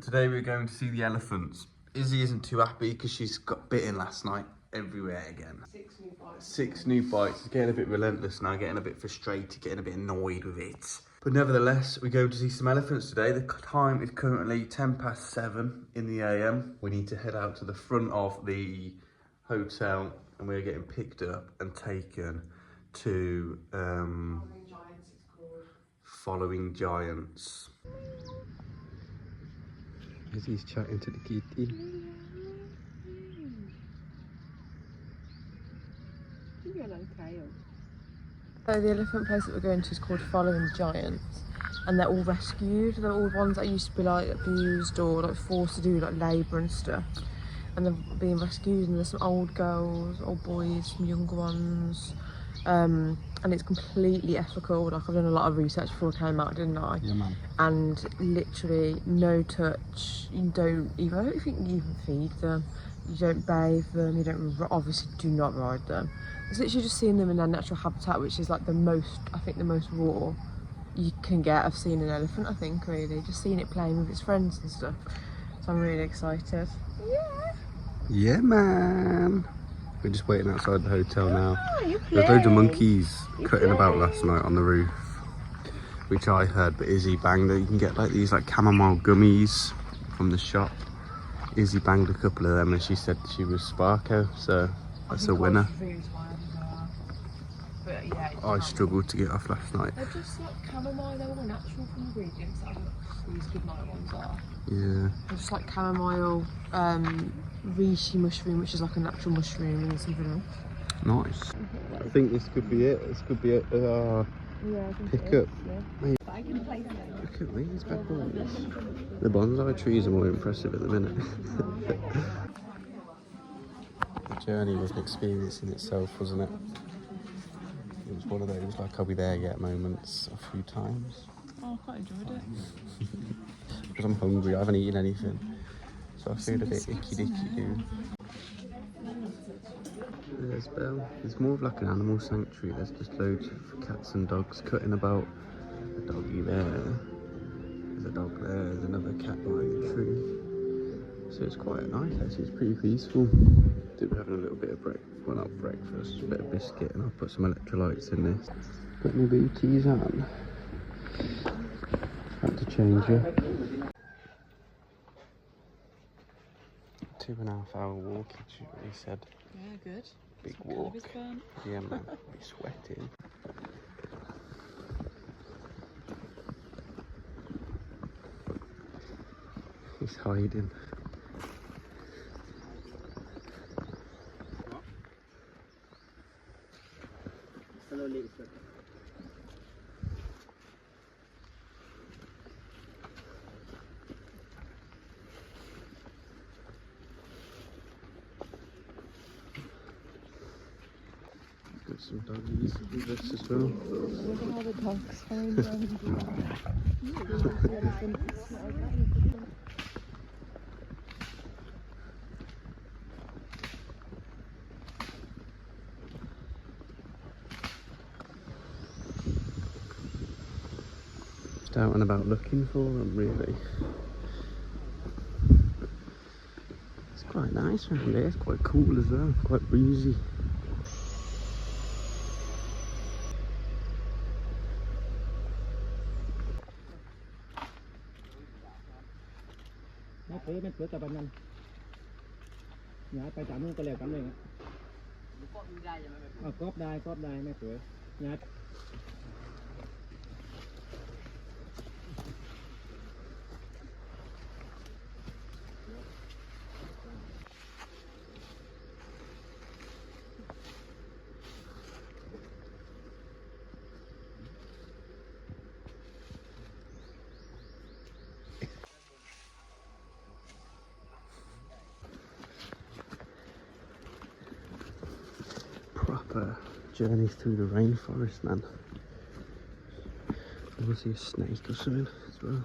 Today we're going to see the elephants. Izzy isn't too happy because she's got bitten last night everywhere again. 6 new bites. 6 new bites. It's getting a bit relentless now, getting a bit frustrated, getting a bit annoyed with it. But nevertheless, we're going to see some elephants today. The time is currently 7:10 in the AM. We need to head out to the front of the hotel and we're getting picked up and taken to Following Giants. Izzy's chatting to the kitty. So the elephant place that we're going to is called Following Giants, and they're all rescued. They're all ones that used to be like abused or like forced to do like labour and stuff, and they're being rescued. And there's some old girls, old boys, some younger ones, and it's completely ethical. Like, I've done a lot of research before I came out, didn't I? Yeah, man. And literally no touch. You don't even, I don't think you even feed them. You don't bathe them. You don't, obviously do not ride them. It's literally just seeing them in their natural habitat, which is like the most, I think the most raw you can get of seeing an elephant, I think, really. Just seeing it playing with its friends and stuff. So I'm really excited. Yeah. Yeah, man. We're just waiting outside the hotel now. There's loads of monkeys cutting about last night on the roof, which I heard, but Izzy banged it. You can get like these like chamomile gummies from the shop. Izzy banged a couple of them and she said she was Sparko, so that's a winner. But yeah, I struggled to get off last night. They're just like chamomile, they're all natural ingredients. That's what these good night ones are. Yeah. They're just like chamomile, reishi mushroom, which is like a natural mushroom, and something else. Nice. I think this could be it. This could be it. Yeah, I think pick it is, up. yeah. Look at these bad boys. The bonsai trees are more impressive at the minute. The journey was an experience in itself, wasn't it? It was one of those like I'll be there yet moments a few times. Oh, I quite enjoyed it. Because I'm hungry, I haven't eaten anything. So I feel a bit icky dicky dude. There's Belle. It's more of like an animal sanctuary. There's just loads of cats and dogs cutting about. A doggy there. There's a dog there. There's another cat behind the tree. So it's quite nice actually. It's pretty peaceful. We're having a little bit of well, not breakfast, a bit of biscuit, and I'll put some electrolytes in this. Put my booties on. Had to change it. 2.5 hour walk, he said. Yeah, good. Big walk. Yeah, man. Be sweating. He's hiding. Got some doggies with us as well. Look at all the dogs hanging around. Just out and about looking for them, really. It's quite nice around here. It's quite cool as well. Quite breezy. Mấy cửa tập anh nhà phải chạm luôn cái lèo cắm lên cóp đai mấy cửa nhà. Proper journey through the rainforest, man. I want to see a snake or something as well.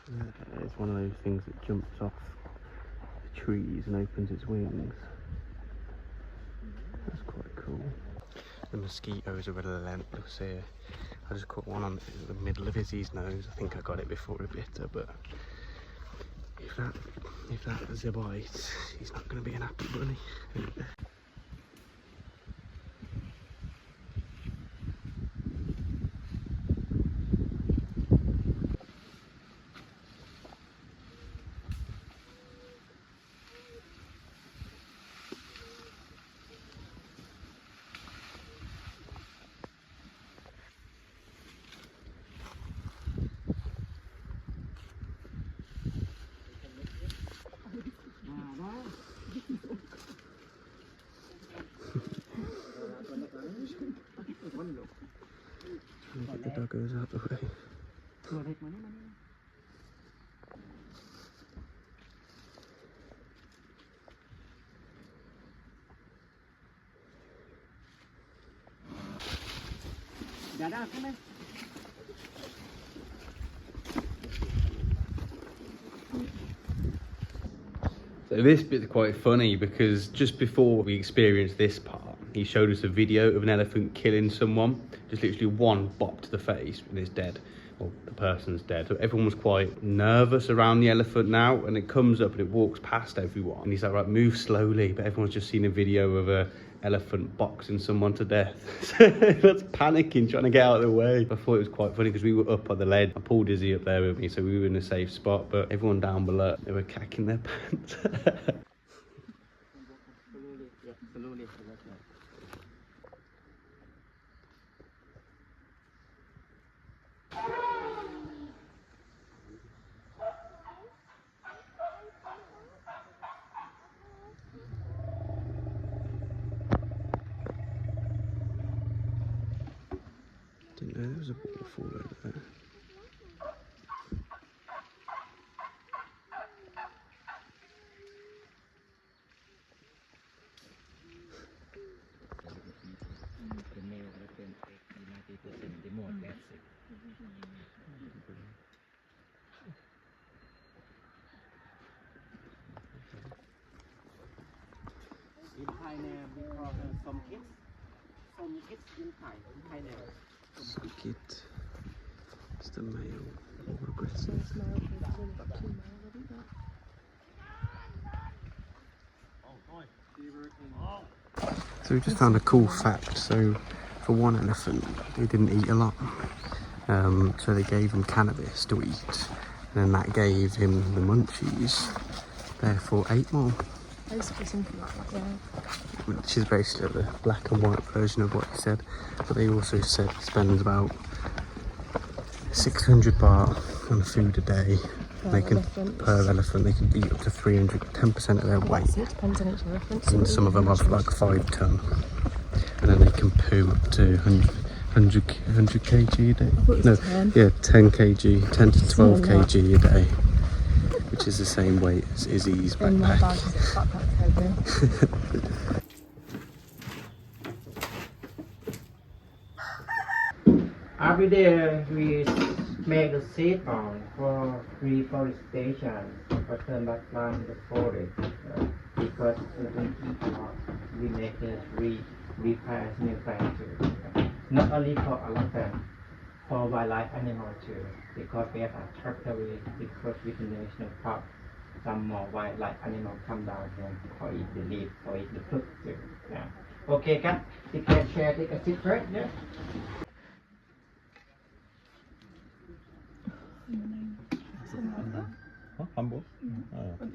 Yeah, it's one of those things that jumps off the trees and opens its wings. That's quite cool. The mosquitoes are relentless here. I just caught one on the middle of Izzy's nose. I think I got it before it bit her, but if that was a bite, he's not going to be an happy bunny. Get the doggos out the way. So this bit's quite funny because just before we experienced this part, he showed us a video of an elephant killing someone. Just literally one bop to the face and it's dead. Well, the person's dead. So everyone was quite nervous around the elephant now, and it comes up and it walks past everyone. And he's like, right, move slowly. But everyone's just seen a video of a elephant boxing someone to death. So everyone's panicking, trying to get out of the way. I thought it was quite funny because we were up on the ledge. I pulled Izzy up there with me, so we were in a safe spot. But everyone down below, they were cacking their pants. Didn't know there was a waterfall over there. In Thailand, we call some kids in Thailand. Suck it. It's the male, more aggressive. So we just found a cool fact. So for one elephant, they didn't eat a lot. So they gave him cannabis to eat, and then that gave him the munchies. Therefore, 8 more. Basically something like that, yeah. Which is basically the black and white version of what he said. But they also said he spends about 600 baht on food a day. Per elephant, they can eat up to 10% of their weight. It depends on each elephant. And some of them have like 5 ton. And then they can poo up to 100 kg a day. No, 10 kg, 10 to 12 kg a day. Which is the same weight as Izzy's backpack. Every day we make the seed for reforestation, for turn back plant the forest, because we make it repair new plant too. Not only for elephant, for wildlife animal too, because we have a tractor because with the national park, some more wildlife animal come down here or eat the leaf or eat the fruit too. Yeah. Okay, cat, you can share take a seat first, yeah? Hamburg? Ah, ja.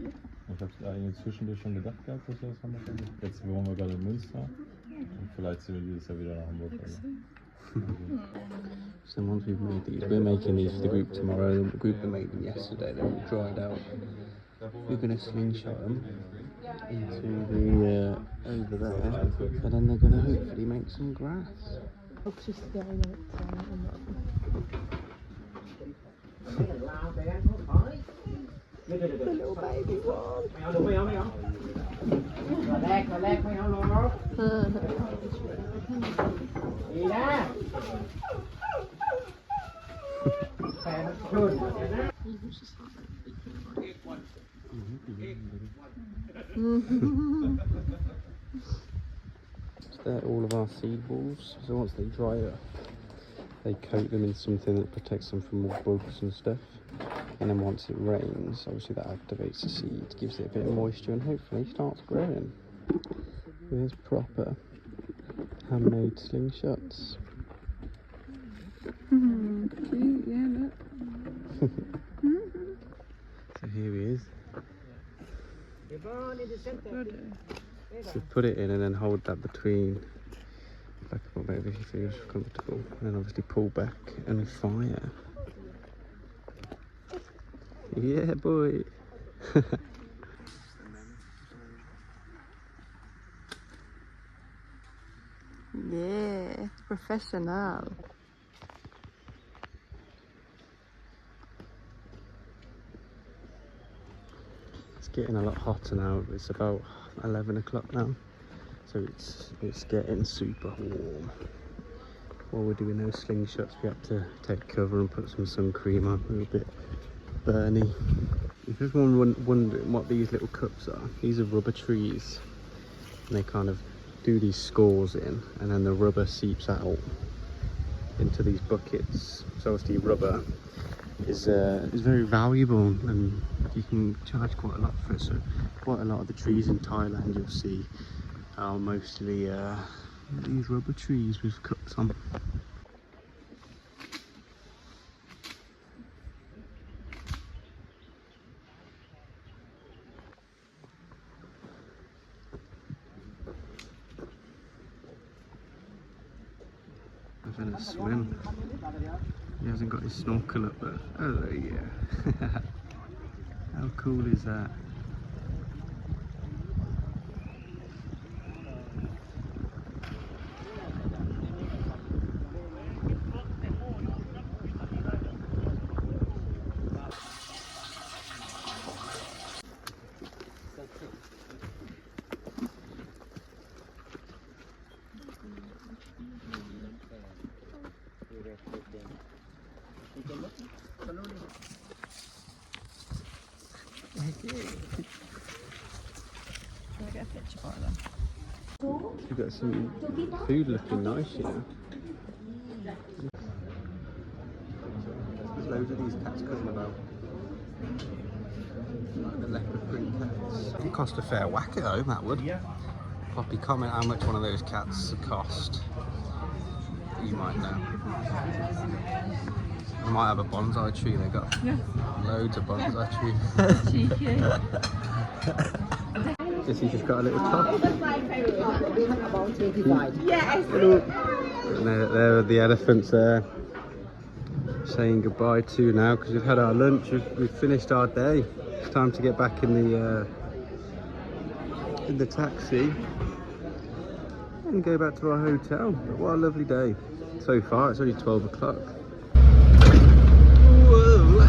Ich habe es eigentlich zwischendurch schon gedacht gehabt, dass wir das Hamburg haben. Jetzt wohnen wir gerade in Münster und vielleicht sind wir dieses Jahr wieder nach Hamburg. So once we've made these, we're making these for the group tomorrow. The group that made them yesterday, they're all dried out. We're going to slingshot them into the over there, and then they're going to hopefully make some grass. The little baby one. So they're all of our seed balls. So once they dry up, they coat them in something that protects them from all bugs and stuff. And then once it rains, obviously that activates the seed, gives it a bit of moisture, and hopefully starts growing. Here's proper handmade slingshots. Cute, yeah, look. So here he is. So put it in and then hold that between, back up a bit if you feel comfortable, and then obviously pull back and fire. Yeah, boy. Yeah, professional. It's getting a lot hotter now. It's about 11 o'clock now, so it's getting super warm. While we're doing those slingshots, we have to take cover and put some sun cream on. We're a bit burny. If everyone wondering what these little cups are, these are rubber trees, and they kind of do these scores in, and then the rubber seeps out into these buckets. So obviously rubber is very valuable, and you can charge quite a lot for it. So quite a lot of the trees in Thailand you'll see are mostly these rubber trees with cups on. Having a swim. He hasn't got his snorkel up, but oh yeah. How cool is that? You've got some food looking nice, you know. There's loads of these cats coming about. Like the leopard print cats. It cost a fair whack at home, that would. Poppy, comment how much one of those cats cost. You might know. They might have a bonsai tree, they got loads of bonsai trees. Cheeky. Jesse's just got a little top. Yes. And there are the elephants there, saying goodbye to now, because we've had our lunch, we've finished our day. It's time to get back in the taxi and go back to our hotel. But what a lovely day so far. It's only 12 o'clock. Whoa.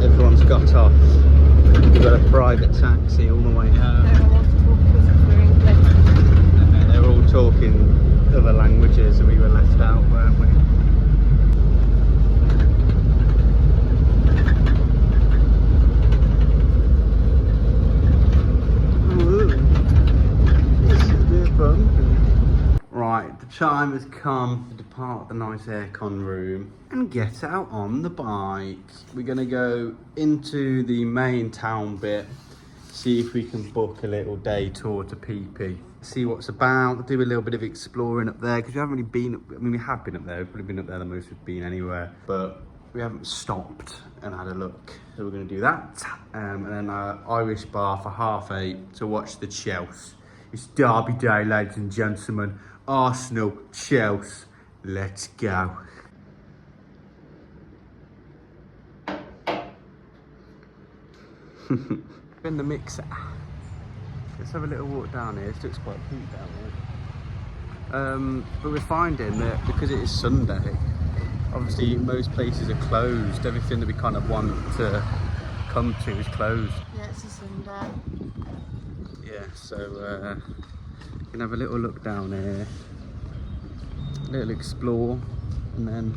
Everyone's got off. We've got a private taxi all the way home. They were all talking other languages and we were left out, weren't we? Right, the time has come to depart the nice aircon room and get out on the bike. We're going to go into the main town bit, see if we can book a little day tour to PP. See what's about, do a little bit of exploring up there, because we haven't really been, I mean we have been up there, we've probably been up there the most we've been anywhere, but we haven't stopped and had a look. So we're going to do that, and then Irish bar for 8:30 to watch the Chelsea. It's Derby Day, ladies and gentlemen. Arsenal, Chelsea, let's go. In the mixer. Let's have a little walk down here. It looks quite cute down here. But we're finding that because it is Sunday, obviously most places are closed. Everything that we kind of want to come to is closed. Yeah, it's a Sunday. Yeah, so we can have a little look down here, a little explore, and then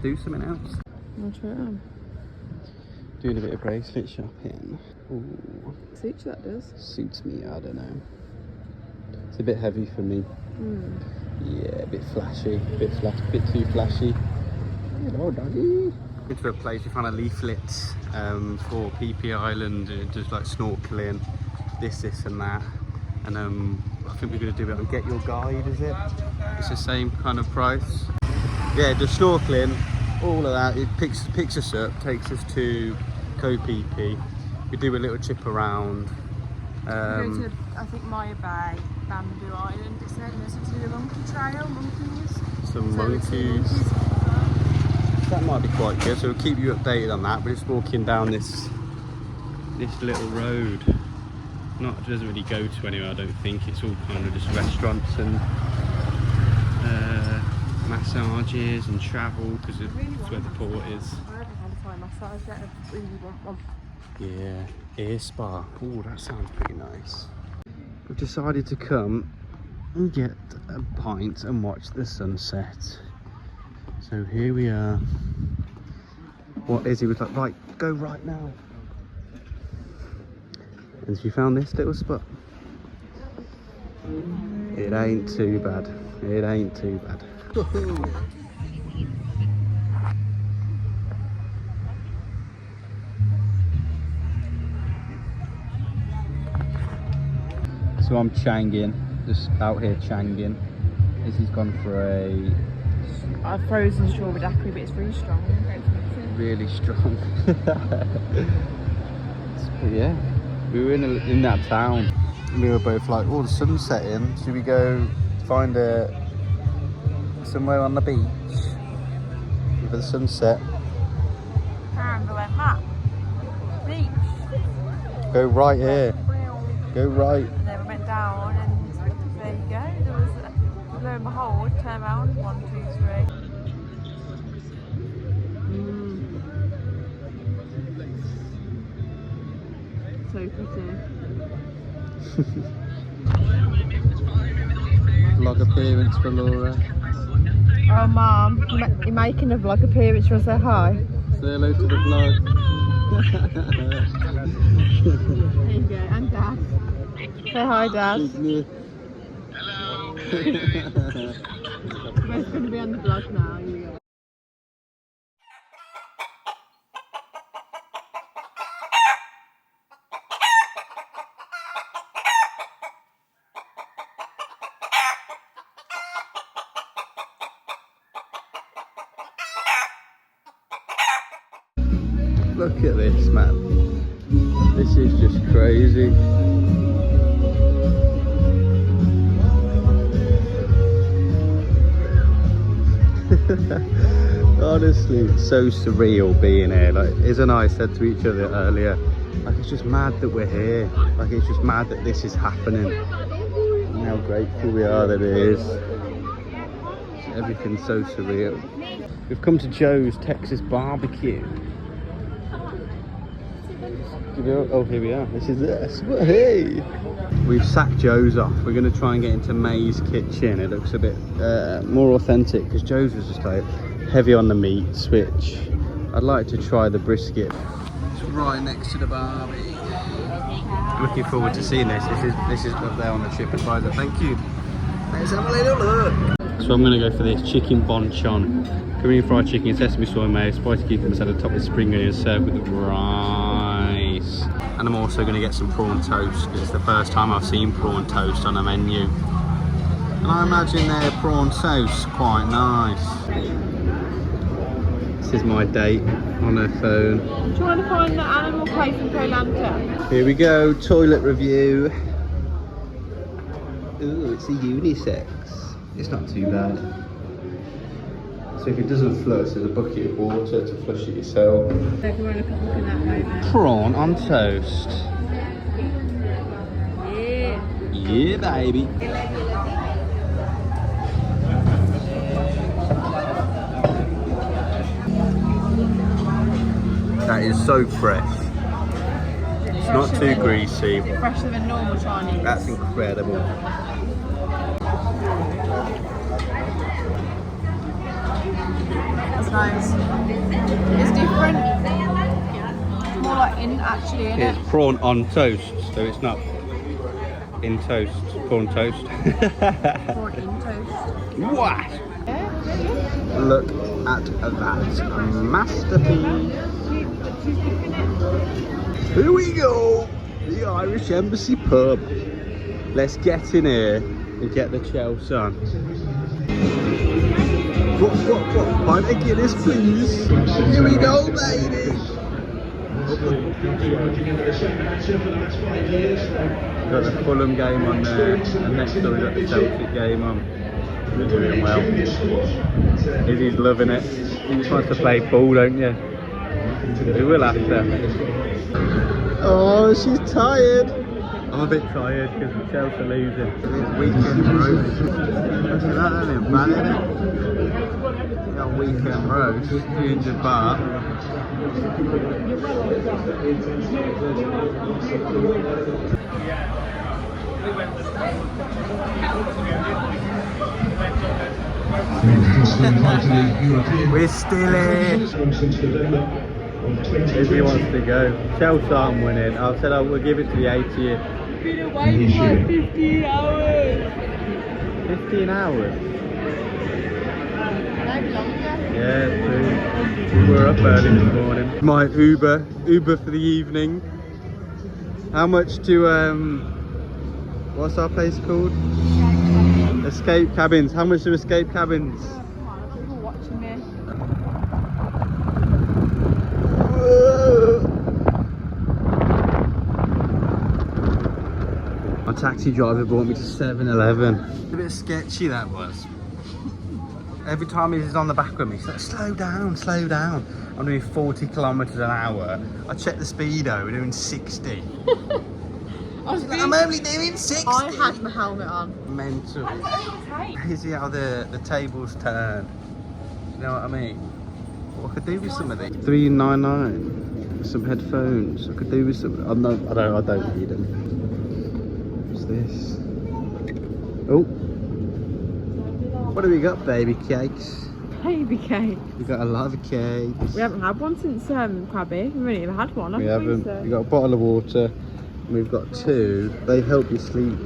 do something else. I'll try it on. Doing a bit of bracelet shopping. Ooh. Suits you, that does. Suits me, I don't know. It's a bit heavy for me. Yeah, a bit flashy, bit too flashy. Hello, Dodgy. Into a place, we found a leaflet for PP Island, just like snorkeling, this and that. And I think we're going to do it on Get Your Guide, is it? It's the same kind of price. Yeah, just snorkeling, all of that. It picks us up, takes us to Koh PP. We do a little trip around. We go to, I think, Maya Bay, Bamboo Island. It's something to do with monkey trail, monkeys. Some monkeys. That might be quite good, so we'll keep you updated on that. We're just walking down this little road. It doesn't really go to anywhere, I don't think. It's all kind of just restaurants and massages and travel, because it's where the port is. I haven't had a Thai massage yet. I really want one. Yeah, ear spa. Oh, that sounds pretty nice. We've decided to come and get a pint and watch the sunset. So here we are. What Izzy was like, right, go right now. And she found this little spot. It ain't too bad. It ain't too bad. So I'm changing, just out here changing. Izzy's gone for a... I've frozen strawberry daiquiri, but it's really strong. Really strong. But yeah, we were in that town. We were both like, oh, the sun's setting. Should we go find somewhere on the beach for the sunset? And we went, Matt, beach. Go right here. Go right. And then we went down, and there you go. There was, lo and behold, turn around, 1, 2, 3. So pretty. Vlog appearance for Laura. Oh, Mum, you're making a vlog appearance. You want to say hi? Say hello to the vlog. There you go, and Dad. Say hi, Dad. Hello. We're both going to be on the vlog now. Here we go. Look at this, man. This is just crazy. Honestly, it's so surreal being here. Like Iz and I said to each other earlier, like it's just mad that we're here. Like it's just mad that this is happening. And how grateful we are that it is. Everything's so surreal. We've come to Joe's Texas Barbecue. Oh, here we are. This is us. Hey! We've sacked Joe's off. We're going to try and get into May's kitchen. It looks a bit more authentic because Joe's was just like heavy on the meats, which I'd like to try the brisket. It's right next to the barbie. Looking forward to seeing this. This is up there on the TripAdvisor. Thank you. Let's have a little look. So I'm going to go for this chicken bonchon. Korean fried chicken, sesame soy mayo, spicy cucumber salad topped with spring onions, served with rice. And I'm also going to get some prawn toast. It's the first time I've seen prawn toast on a menu. And I imagine their prawn toast quite nice. This is my date on her phone. I'm trying to find the animal place in Koh Lanta. Here we go, toilet review. Ooh, it's a unisex. It's not too bad. So if it doesn't flush, there's a bucket of water to flush it yourself. Everyone look at that moment. Prawn on toast. Yeah. Yeah, baby. That is so fresh. It's not too greasy. Is it fresher than normal Chinese? That's incredible. That's nice. It's different. It's more like actually in it. It's prawn on toast, so it's not In toast. Corn toast. Corn in toast. What? Look at that masterpiece. Here we go. The Irish Embassy pub. Let's get in here and get the Chelsea on. What? Pint of Guinness, please. Here we go, baby. Got the Fulham game on there, and next door we got the Celtic game on. We're doing well. Izzy's loving it. He just wants to play ball, don't you? We will have to. Oh, she's tired. I'm a bit tired because Chelsea are losing. It's weekend roast. Look at that, isn't it? Bad, isn't it? We got weekend roast, 300 baht. We're still here. Izzy wants to go. Chelsea aren't winning. I've said we'll give it to the 80th. Been away for like 15 hours. 15 hours? Maybe longer. Yeah, true. We were up early this morning. My Uber for the evening. How much to what's our place called? Escape Cabins. How much to Escape Cabins? People watching me. My taxi driver brought me to 7-Eleven. A bit sketchy that was. Every time he's on the back of me, he's like, slow down, slow down. I'm doing 40 kilometers an hour. I checked the speedo, we're doing 60. I'm only doing 60. I had my helmet on. Mental. You see how the tables turn. You know what I mean? What I could do with some of these? $3.99. Some headphones. I could do with some. I don't need them. What's this? Oh. What do we got, baby cakes? Baby cake. We got a lot of cakes. We haven't had one since Krabby. We've only ever had one. We haven't. So. We got a bottle of water. And we've got two. They help you sleep.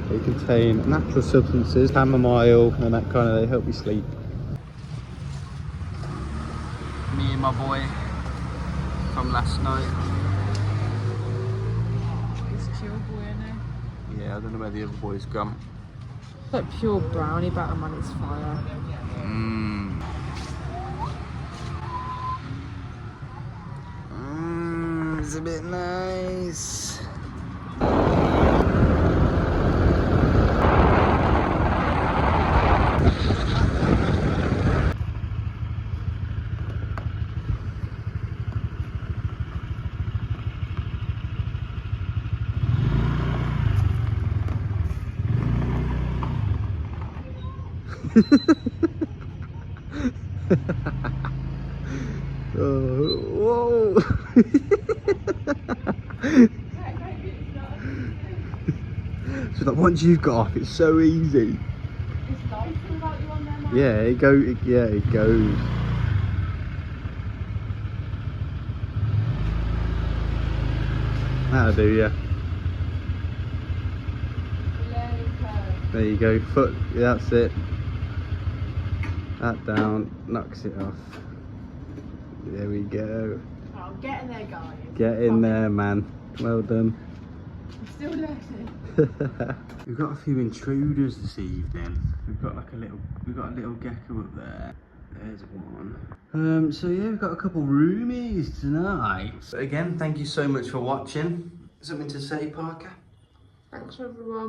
They contain natural substances, chamomile and that kind of. They help you sleep. Me and my boy from last night. It's pure boy, isn't it? Yeah, I don't know where the other boy's gone. It's like pure brownie batter, man. It's fire. It's a bit nice. Oh, whoa. So like once you've got off, it's so easy. It's nice without you on there, man. Yeah, it goes. That'll do, yeah. There you go, foot, yeah, that's it. That down, knocks it off. There we go. Oh, get in there, guys. Get in there, man. Well done. I'm still dirty. We've got a few intruders this evening. We've got a little gecko up there. There's one. So yeah, we've got a couple roomies tonight. But again, thank you so much for watching. Something to say, Parker? Thanks, everyone.